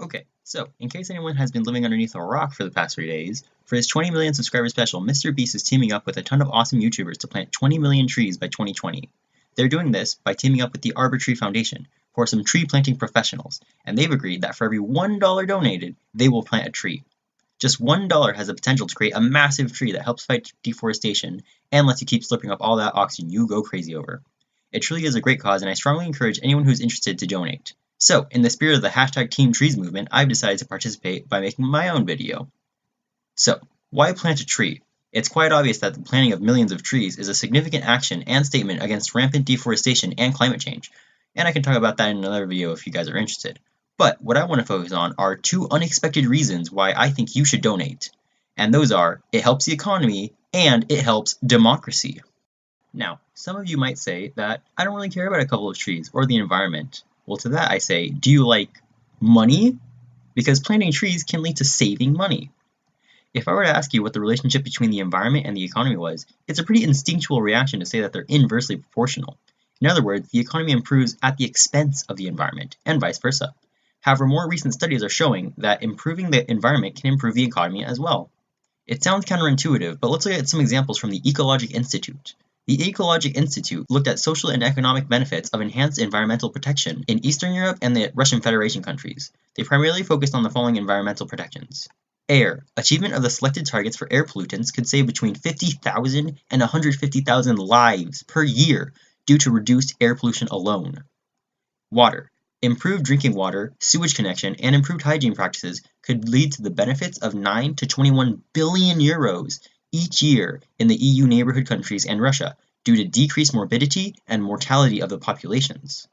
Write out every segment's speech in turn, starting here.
Okay, so in case anyone has been living underneath a rock for the past 3 days, for his 20 million subscriber special, Mr. Beast is teaming up with a ton of awesome YouTubers to plant 20 million trees by 2020. They're doing this by teaming up with the Arbor Tree Foundation, who are some tree planting professionals, and they've agreed that for every $1 donated, they will plant a tree. Just $1 has the potential to create a massive tree that helps fight deforestation and lets you keep slurping up all that oxygen you go crazy over. It truly is a great cause, and I strongly encourage anyone who's interested to donate. So, in the spirit of the hashtag Team Trees movement, I've decided to participate by making my own video. So, why plant a tree? It's quite obvious that the planting of millions of trees is a significant action and statement against rampant deforestation and climate change, and I can talk about that in another video if you guys are interested. But what I want to focus on are two unexpected reasons why I think you should donate. And those are, it helps the economy and it helps democracy. Now, some of you might say that I don't really care about a couple of trees or the environment. Well, to that I say, do you like money? Because planting trees can lead to saving money. If I were to ask you what the relationship between the environment and the economy was, it's a pretty instinctual reaction to say that they're inversely proportional. In other words, the economy improves at the expense of the environment, and vice versa. However, more recent studies are showing that improving the environment can improve the economy as well. It sounds counterintuitive, but let's look at some examples from the Ecologic Institute. The Ecologic Institute looked at social and economic benefits of enhanced environmental protection in Eastern Europe and the Russian Federation countries. They primarily focused on the following environmental protections. Air. Achievement of the selected targets for air pollutants could save between 50,000 and 150,000 lives per year due to reduced air pollution alone. Water. Improved drinking water, sewage connection, and improved hygiene practices could lead to the benefits of 9 to 21 billion euros each year in the EU neighborhood countries and Russia due to decreased morbidity and mortality of the populations.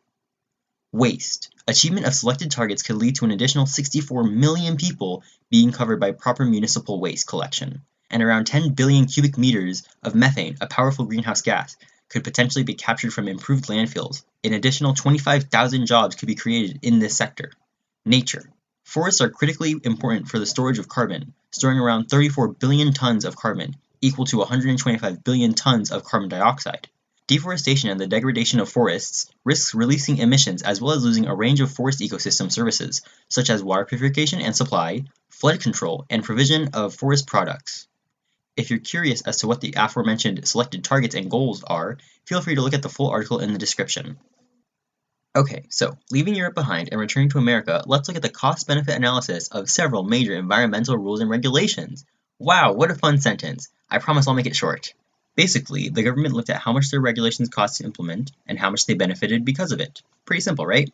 Waste. Achievement of selected targets could lead to an additional 64 million people being covered by proper municipal waste collection, and around 10 billion cubic meters of methane, a powerful greenhouse gas, could potentially be captured from improved landfills. An additional 25,000 jobs could be created in this sector. Nature. Forests are critically important for the storage of carbon, storing around 34 billion tons of carbon, equal to 125 billion tons of carbon dioxide. Deforestation and the degradation of forests risks releasing emissions as well as losing a range of forest ecosystem services, such as water purification and supply, flood control, and provision of forest products. If you're curious as to what the aforementioned selected targets and goals are, feel free to look at the full article in the description. Okay, so leaving Europe behind and returning to America, let's look at the cost-benefit analysis of several major environmental rules and regulations. Wow, what a fun sentence. I promise I'll make it short. Basically, the government looked at how much their regulations cost to implement and how much they benefited because of it. Pretty simple, right?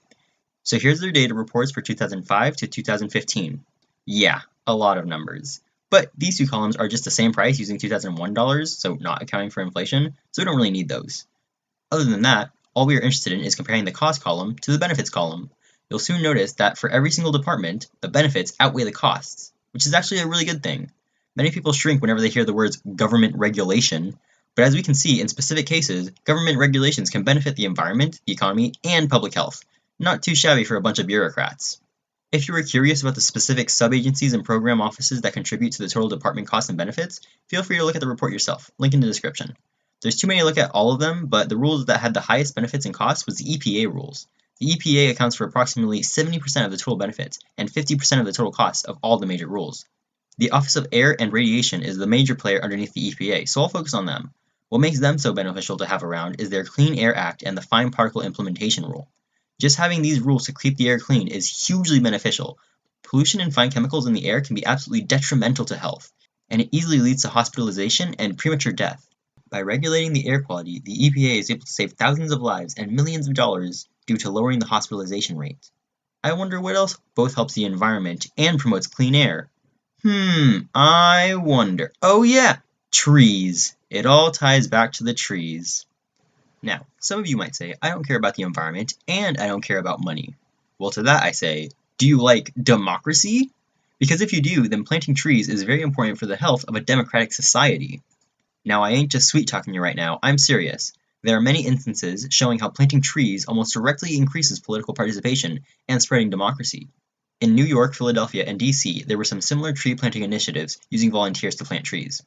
So here's their data reports for 2005 to 2015. Yeah, a lot of numbers. But these two columns are just the same price using 2001 dollars, so not accounting for inflation, so we don't really need those. Other than that, all we are interested in is comparing the cost column to the benefits column. You'll soon notice that for every single department, the benefits outweigh the costs, which is actually a really good thing. Many people shrink whenever they hear the words government regulation, but as we can see in specific cases, government regulations can benefit the environment, the economy, and public health. Not too shabby for a bunch of bureaucrats. If you were curious about the specific sub-agencies and program offices that contribute to the total department costs and benefits, feel free to look at the report yourself, link in the description. There's too many to look at all of them, but the rules that had the highest benefits and costs was the EPA rules. The EPA accounts for approximately 70% of the total benefits and 50% of the total costs of all the major rules. The Office of Air and Radiation is the major player underneath the EPA, so I'll focus on them. What makes them so beneficial to have around is their Clean Air Act and the Fine Particle Implementation Rule. Just having these rules to keep the air clean is hugely beneficial. Pollution and fine chemicals in the air can be absolutely detrimental to health, and it easily leads to hospitalization and premature death. By regulating the air quality, the EPA is able to save thousands of lives and millions of dollars due to lowering the hospitalization rate. I wonder what else both helps the environment and promotes clean air. I wonder. Oh yeah, trees. It all ties back to the trees. Now, some of you might say, I don't care about the environment and I don't care about money. Well, to that I say, do you like democracy? Because if you do, then planting trees is very important for the health of a democratic society. Now, I ain't just sweet talking you right now, I'm serious. There are many instances showing how planting trees almost directly increases political participation and spreading democracy. In New York, Philadelphia, and DC, there were some similar tree planting initiatives using volunteers to plant trees.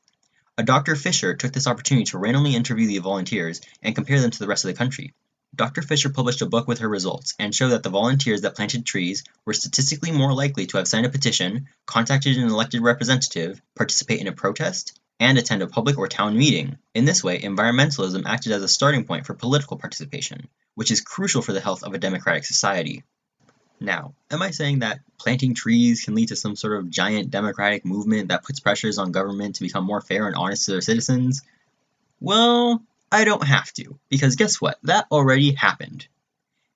A Dr. Fisher took this opportunity to randomly interview the volunteers and compare them to the rest of the country. Dr. Fisher published a book with her results and showed that the volunteers that planted trees were statistically more likely to have signed a petition, contacted an elected representative, participate in a protest, and attend a public or town meeting. In this way, environmentalism acted as a starting point for political participation, which is crucial for the health of a democratic society. Now, am I saying that planting trees can lead to some sort of giant democratic movement that puts pressures on government to become more fair and honest to their citizens? Well, I don't have to, because guess what? That already happened.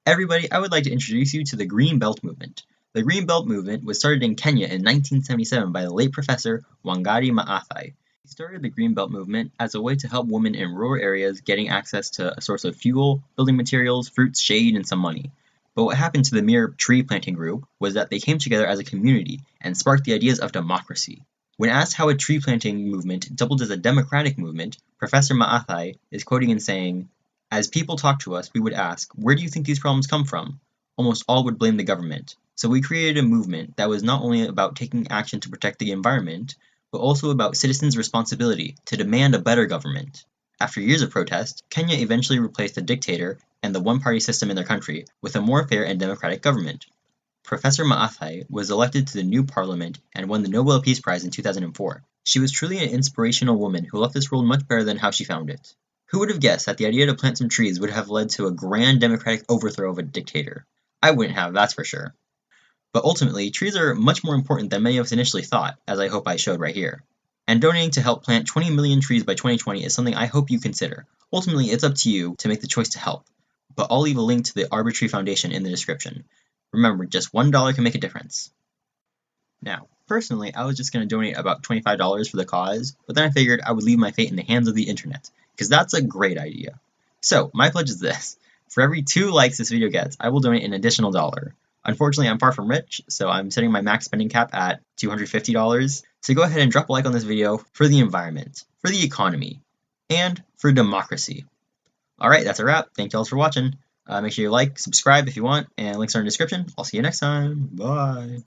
Everybody, I would like to introduce you to the Green Belt Movement. The Green Belt Movement was started in Kenya in 1977 by the late Professor Wangari Maathai. He started the Green Belt Movement as a way to help women in rural areas getting access to a source of fuel, building materials, fruits, shade, and some money. But what happened to the mere tree planting group was that they came together as a community and sparked the ideas of democracy. When asked how a tree planting movement doubled as a democratic movement, Professor Maathai is quoting and saying, "As people talk to us, we would ask, where do you think these problems come from? Almost all would blame the government. So we created a movement that was not only about taking action to protect the environment, but also about citizens' responsibility to demand a better government." After years of protest, Kenya eventually replaced the dictator and the one-party system in their country with a more fair and democratic government. Professor Maathai was elected to the new parliament and won the Nobel Peace Prize in 2004. She was truly an inspirational woman who left this world much better than how she found it. Who would have guessed that the idea to plant some trees would have led to a grand democratic overthrow of a dictator? I wouldn't have, that's for sure. But ultimately, trees are much more important than many of us initially thought, as I hope I showed right here. And donating to help plant 20 million trees by 2020 is something I hope you consider. Ultimately, it's up to you to make the choice to help. But I'll leave a link to the Arbor Tree Foundation in the description. Remember, just $1 can make a difference. Now, personally, I was just going to donate about $25 for the cause, but then I figured I would leave my fate in the hands of the internet, because that's a great idea. So, my pledge is this. For every 2 likes this video gets, I will donate an additional $1. Unfortunately, I'm far from rich, so I'm setting my max spending cap at $250, so go ahead and drop a like on this video for the environment, for the economy, and for democracy. Alright, that's a wrap. Thank you all for watching. Make sure you like, subscribe if you want, and links are in the description. I'll see you next time. Bye!